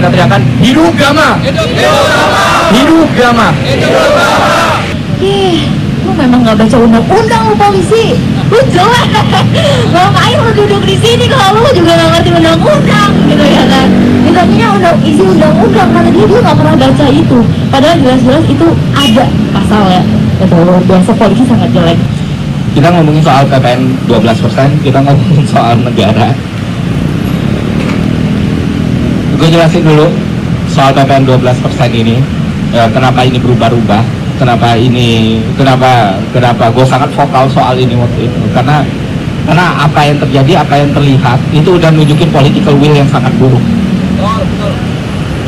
kita teriakan hidup Gama, hidup Gama. Lu memang nggak baca undang-undang lu polisi. Lu jelek. Ngapain lu duduk di sini kalau lu juga nggak ngerti undang-undang gitu ya kan? Ditanya isi undang-undang karena dia nggak pernah baca itu. Padahal jelas-jelas itu ada pasalnya. Itu biasa polisi sangat jelek. Kita ngomongin soal PPN 12%, kita ngomongin soal negara. Gue jelasin dulu soal PPN 12% ini, kenapa ini berubah-ubah. Kenapa gue sangat vokal soal ini waktu itu, karena apa yang terjadi, apa yang terlihat itu udah nunjukin political will yang sangat buruk.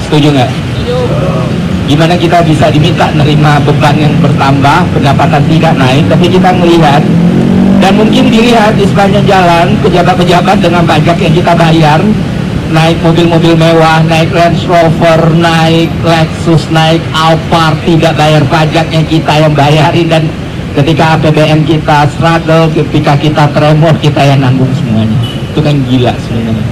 Setuju nggak? Gimana kita bisa diminta nerima beban yang bertambah, pendapatan tidak naik, tapi kita melihat dan mungkin dilihat di sepanjang jalan pejabat-pejabat dengan pajak yang kita bayar, naik mobil-mobil mewah, naik Range Rover, naik Lexus, naik Alphard, tidak bayar pajaknya kita yang bayarin, dan ketika APBN kita struggle, ketika kita tremor, kita yang nanggung semuanya. Itu kan gila sebenarnya.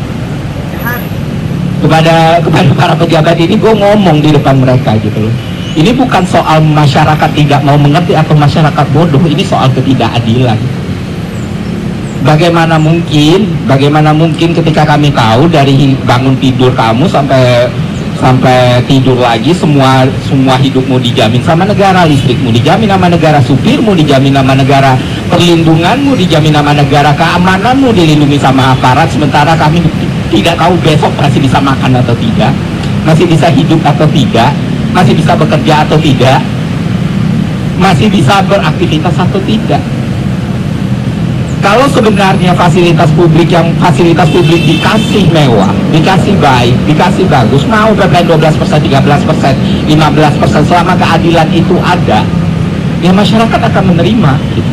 Kepada para pejabat ini gue ngomong di depan mereka gitu loh. Ini bukan soal masyarakat tidak mau mengerti atau masyarakat bodoh, ini soal ketidakadilan. Bagaimana mungkin ketika kami tahu dari bangun tidur kamu sampai tidur lagi semua hidupmu dijamin sama negara, listrikmu dijamin sama negara, supirmu dijamin sama negara, perlindunganmu dijamin sama negara, keamananmu dilindungi sama aparat, sementara kami tidak tahu besok masih bisa makan atau tidak, masih bisa hidup atau tidak, masih bisa bekerja atau tidak, masih bisa beraktivitas atau tidak. Kalau sebenarnya fasilitas publik dikasih mewah, dikasih baik, dikasih bagus, mau PPN 12%, 13%, 15%, selama keadilan itu ada, ya masyarakat akan menerima gitu.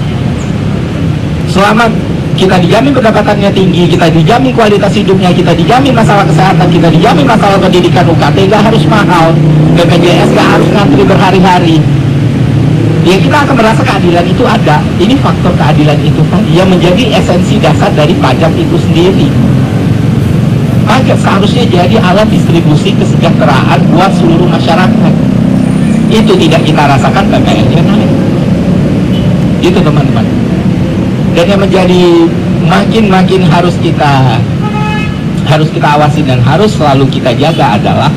Selama kita dijamin pendapatannya tinggi, kita dijamin kualitas hidupnya, kita dijamin masalah kesehatan, kita dijamin masalah pendidikan, UKT gak harus mahal, BPJS gak harus ngantri berhari-hari, ya kita akan merasa keadilan itu ada. Ini faktor keadilan itu tadi yang menjadi esensi dasar dari pajak itu sendiri. Pajak seharusnya jadi alat distribusi kesejahteraan buat seluruh masyarakat. Itu tidak kita rasakan PPN-nya naik. Itu teman-teman. Dan yang menjadi makin harus kita awasi dan harus selalu kita jaga adalah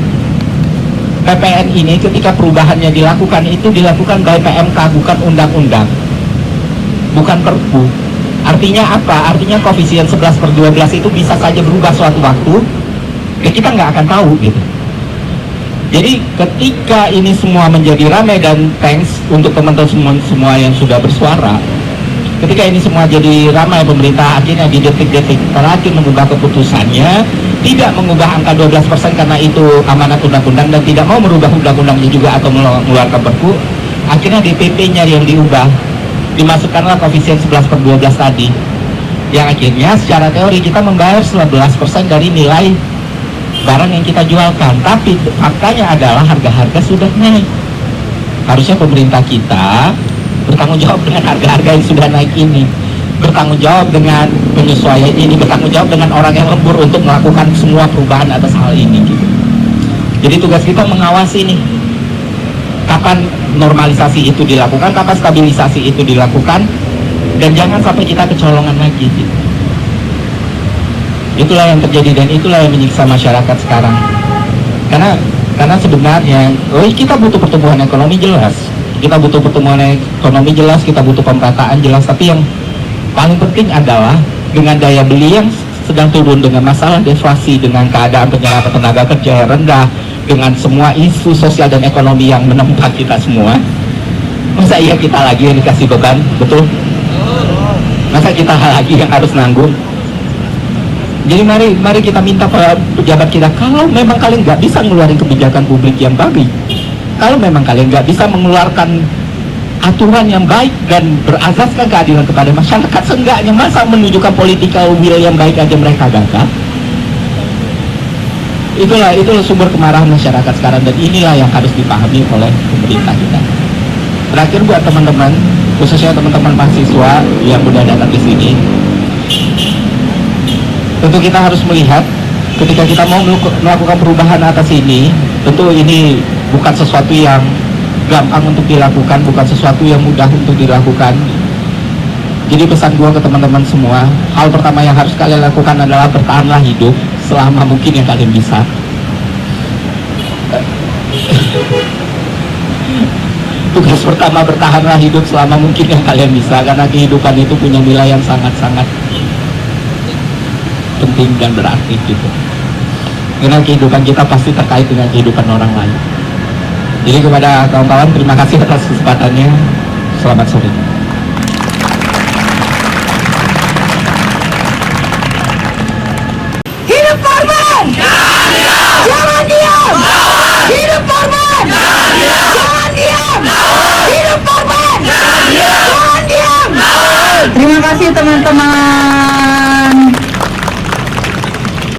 PPN ini ketika perubahannya dilakukan itu dilakukan by PMK, bukan undang-undang, bukan perpu. Artinya apa? Artinya koefisien 11/12 itu bisa saja berubah suatu waktu, ya kita nggak akan tahu gitu. Jadi ketika ini semua menjadi ramai, dan thanks untuk teman-teman semua yang sudah bersuara, ketika ini semua jadi ramai, pemerintah akhirnya di detik-detik terakhir mengubah keputusannya, tidak mengubah angka 12% karena itu amanat undang-undang, dan tidak mau merubah undang-undangnya juga atau mengeluarkan perpu. Akhirnya DPP-nya yang diubah, dimasukkanlah koefisien 11/12 tadi, yang akhirnya secara teori kita membayar 11% dari nilai barang yang kita jualkan. Tapi faktanya adalah harga-harga sudah naik. Harusnya pemerintah kita bertanggung jawab dengan harga-harga yang sudah naik ini, bertanggung jawab dengan penyesuaian ini, bertanggung jawab dengan orang yang lembur untuk melakukan semua perubahan atas hal ini gitu. Jadi tugas kita mengawasi nih, kapan normalisasi itu dilakukan, kapan stabilisasi itu dilakukan, dan jangan sampai kita kecolongan lagi gitu. Itulah yang terjadi, dan itulah yang menyiksa masyarakat sekarang. Karena sebenarnya kita butuh pertumbuhan ekonomi jelas, kita butuh pertumbuhan ekonomi jelas, kita butuh pemerataan jelas, tapi yang paling penting adalah dengan daya beli yang sedang turun, dengan masalah deflasi, dengan keadaan penyerapan tenaga kerja yang rendah, dengan semua isu sosial dan ekonomi yang menempa kita semua, masa iya kita lagi yang dikasih beban? Betul? Masa kita lagi yang harus nanggung? Jadi mari kita minta para pejabat kita, kalau memang kalian nggak bisa ngeluarin kebijakan publik yang baik, kalau memang kalian nggak bisa mengeluarkan aturan yang baik dan berasaskan keadilan kepada masyarakat, seenggaknya masa menunjukkan political will yang baik aja mereka gagal. Itulah sumber kemarahan masyarakat sekarang, dan inilah yang harus dipahami oleh pemerintah kita. Terakhir buat teman-teman, khususnya teman-teman mahasiswa yang sudah datang di sini, tentu kita harus melihat ketika kita mau melakukan perubahan atas ini, tentu ini bukan sesuatu yang gampang untuk dilakukan, bukan sesuatu yang mudah untuk dilakukan. Jadi pesan gua ke teman-teman semua, hal pertama yang harus kalian lakukan adalah bertahanlah hidup selama mungkin yang kalian bisa. Tugas pertama, bertahanlah hidup selama mungkin yang kalian bisa, karena kehidupan itu punya nilai yang sangat-sangat penting dan berarti gitu. Karena kehidupan kita pasti terkait dengan kehidupan orang lain. Jadi kepada kawan-kawan, terima kasih atas kesempatannya. Selamat sore. Hidup korban! Jangan diam! Hidup korban! Jangan diam! Hidup korban! Jangan diam! Terima kasih teman-teman.